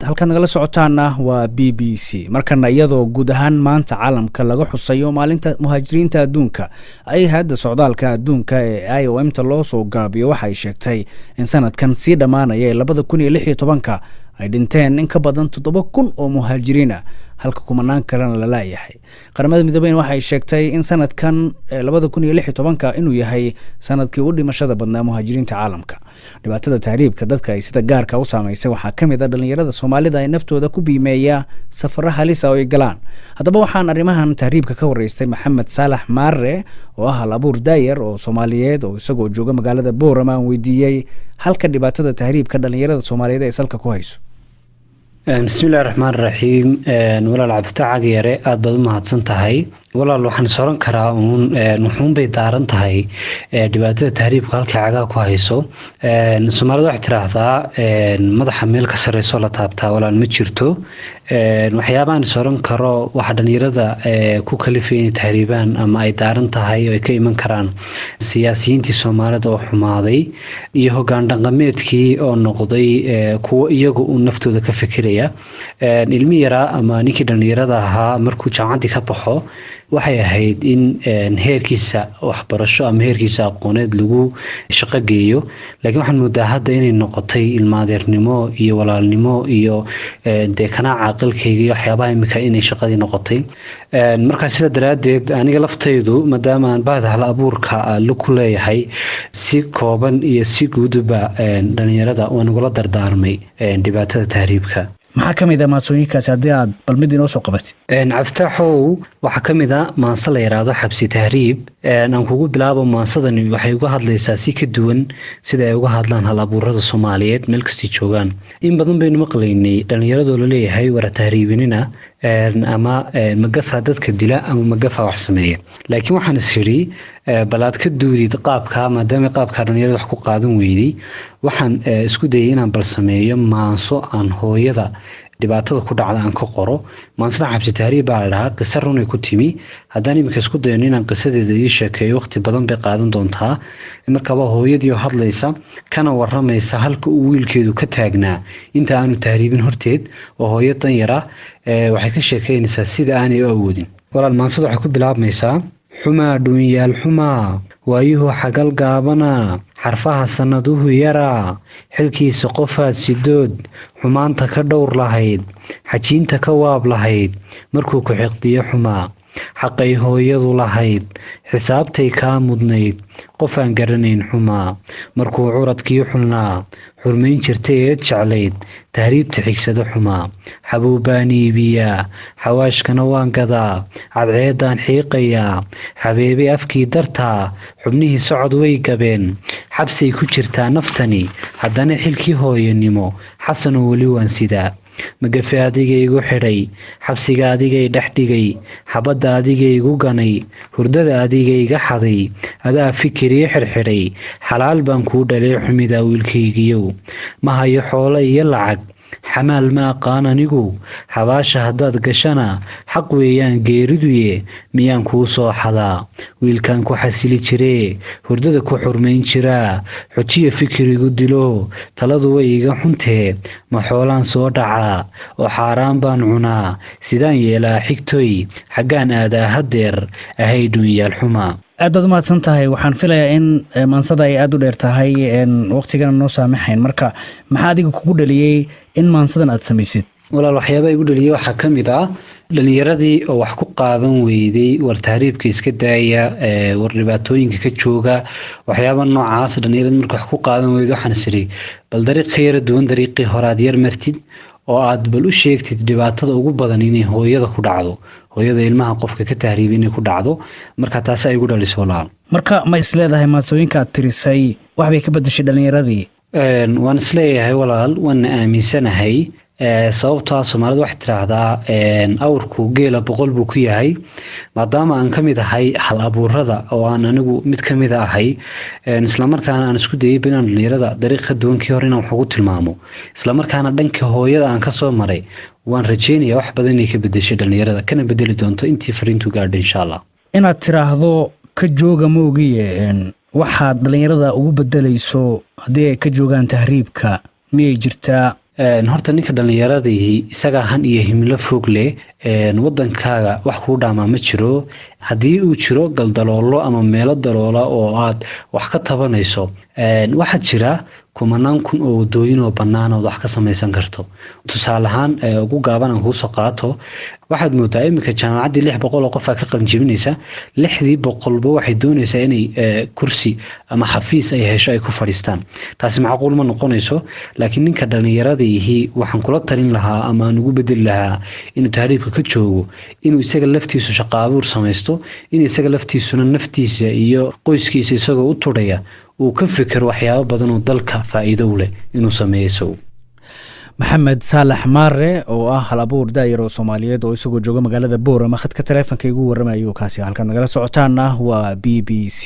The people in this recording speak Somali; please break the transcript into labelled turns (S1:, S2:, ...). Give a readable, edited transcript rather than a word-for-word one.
S1: halkan nagala socotaana waa BBC markana iyadoo guud ahaan maanta caalamka laga xusayo maalinta muhaajiriinta adduunka ay hay'adda socdaalka adduunka ee IOM-ta loo soo gaabiyo waxa ay sheegtay in sanadkan sii dhamaanaya 2016 ay dhinteen in ka badan 7,000 oo muhaajiriin ah halka kumanaan kalena la laayahay. Qaramada Midoobay waxa ay sheegtay in sanadkan 2016 inuu yahay sanadkii ugu dhimashada badnaa muhaajiriinta caalamka. Dhibaatada tahriibka dadka ay sida gaarka u saameysay waxaa kamid ah dhalinyarada Soomaalida ay naftooda ku biimeeya safar halis ah oo ay galaan. Haddaba waxaan arrimahan tahriibka ka wareystay Maxamed Saalax Maare oo ah hal-abuur daayar oo Soomaaliyeed oo isagoo jooga magaalada Boorama aan weydiiyay halka dhibaatada tahriibka dhalinyarada Soomaaliyeed ay salka ku hayso.
S2: bismillaahir rahmaanir rahiim walaal cabditaag yare aad baad u mahadsantahay walaal waxaan sooran karaa wuxuun bay daaran tahay dhibaatada tahriibka halka caga ku hayso Soomaalida wax tiraahdaa madaxa meel ka sareyso la taabtaa walaal ma jirto waxyaabahan sooran karo waxa dhalinyarada ku kalifeen tahriibaan ama ay daaran tahay oo ay ka iman karaan siyaasiyiintii Soomaalida oo xumaaday iyo hoggaan dhaqameedkii oo noqday kuwa iyagu u naftooda ka fikiraya ilmi yara ama ninkii dhalinyarada ahaa markuu jaamacadii ka baxo waxay ahayd in heerkiisa waxbarasho ama heerkiisa aqooneed lagu shaqo geeyo laakiin waxaan moodaa hadda inay noqotay ilmaadeernimo iyo walaalnimo iyo deeqana aqalkayga iyo waxyaabaha imika inay shaqadii noqotay marka sida daraadeed aniga laftaydu maadaama aan baahda hal abuurka ku leeyahay si kooban iyo si guudba dhalinyarada waan uga dardaarmay dhibaatada tahriibka
S1: maxaa kamid ah maasooyinkaas haddii aad bal mid inoo soo qabatid
S2: cabditaxow waxaa kamid ah maanso la yiraahdo xabsi tahriib aan kugu bilaabo maansadani waxay uga hadlaysaa si ka duwan sida ay uga hadlaan hal abuurada Soomaaliyeed meel kasta joogaan in badan baynu maqlaynay dhalinyaradu la leeyahay war tahriibinina ama magafa dadka dila ama magafa wax sameeya laakiin waxaan isiri balaad ka duudid qaabka maadaama qaabka dhalinyarada wax ku qaadan weeyday waxaan isku dayay inaan bal sameeyo maanso aan hooyada dhibaatada ku dhacda aan ka qoro maansada xabsi tahriib baa la qisar run ay ku timi haddaan imika isku dayo inaan qisadeeda ii sheekeeyo waqti badan bay qaadan doontaa markaba hooyadii oo hadlaysa kana waramaysa halka uu wiilkeedu ka taagnaa inta aanu tahriibin horteed oo hooyadan yara waxay ka sheekeynaysaa sida aanay u awoodin walaal maansada waxay ku bilaabmaysaa xumaa dhuunyaal xumaa waayuhu xagal gaabana xarfaha sanaduhu yara xilkiisa qofaad sidood xumaanta ka dhowr lahayd xajiinta ka waab lahayd markuu ku xiqdiyo xumaa xaqay hooyadu lahayd xisaabtay kaa mudnayd qof aan garanayn xumaa markuu curadkii xulnaa xurmayn jirtay eed jeclayd tahriibta xigsado xumaa xabuubaan iibiyaa xawaashkana waan gadaa cadceedaan xiiqayaa xabeebe afkii dartaa xubnihii socod way gabeen xabsay ku jirtaa naftani haddana xilkii hooyanimo xasanoo weli waan sidaa magafe adigaygu xidhay xabsiga adigay dhex dhigay xabadda adigaygu ganay hurdada adigayga xaday adaa fikirii xirxidhay xalaal baan kuu dhalay xumida wiilkaygiyow ma hayo xoolo iyo lacag xamaal ma aqaan anigu xabaasha haddaad gashana xaq weeyaan geeriduye miyaan kuu soo xadaa wiilkan ku xasili jiree hurdada ku xurmayn jiraa xujiya fikirigu dilo taladu way iga xuntee ma xoolaan soo dhacaa oo xaaraan baan cunaa sidaan yeelaa xigtoy xaggaan aadaa hadeer ahay dhuunyaal xumaa
S1: aad baad u mahadsan tahay waxaan filayaa in maansada ay aad u dheer tahay waqtigana noo saamaxayn marka maxaa adiga kugu dhaliyay in maansadan aad samaysid
S2: walaal waxyaaba igu dhaliyay waxaa kamid ah dhalinyaradii oo wax ku qaadan weyday war tahriibka iska daaya war dhibaatooyinka ka jooga waxyaaba noocaas dhalinyarada marka wax ku qaadan weydo waxaan isiri bal dariiq khayr duwan dariiqii horaad yar martid oo aad bal u sheegtid dhibaatada ugu badan inay hooyada ku dhacdo hooyada ilmaha qofka ka tahriibin inay ku dhacdo marka taas ay ugu dhaliso walaal
S1: marka ma isleedahay maasooyinka aad tirisay wax bay ka bedeshay dhalinyaradii
S2: waan isleeyahay walaal waan aaminsanahay sababta Soomaalida wax tiraahdaa awrku geela boqol buu ku yahay maadaama aan kamid ahay hal abuurada oo aan anigu mid kamid ahay isla markaana aan isku dayay inaan dhalinyarada dariiqa duwankii hore inaan wax ugu tilmaamo isla markaana dhanka hooyada aan ka soo maray waan rajeynayaa wax badan inay ka bedeshay dhalinyarada kana bedeli doonto intii fariintu gaadhay insha Allah
S1: inaad tiraahdo ka jooga ma ogiye waxaad dhalinyarada ugu bedelayso haddii ay ka joogaan tahriibka miyay jirtaa
S2: horta ninka dhallinyaradii isaga han iyo himilo fog leh wadankaaga wax kuu dhaamaa ma jiro haddii uu jiro galdaloolo ama meelo daloola oo aad wax ka tabanayso waxaa jira kumanaan kun oo wadooyin oo bannaan ood wax ka samaysan karto tusaale ahaan ugu gaaban aan kuusoo qaato waxaad moodaa iminka jaamacaddii 600 oo qof aa ka qalinjibinaysa 600 waxay doonaysaa inay kursi ama xafiis ay hesho ay ku fadhiistaan taasi macquul ma noqonayso laakiin ninka dhallinyaradii waxaan kula talin lahaa ama aan ugu bedeli lahaa inuu tahriibka ka joogo inuu isaga laftiisu shaqo abuur samaysto in isaga laftiisuna naftiisa iyo qoyskiisa isagoo u tudhaya uu ka fikiro waxyaabo badan oo dalka faa'iido u leh inuu sameeyo
S1: maxamed saalax maare oo ah hal abuur daayir oo Soomaaliyeed oo isagoo jooga magaalada Boorama khadka taleefanka igu waramayo kaasi halka nagala socotaana waa BBC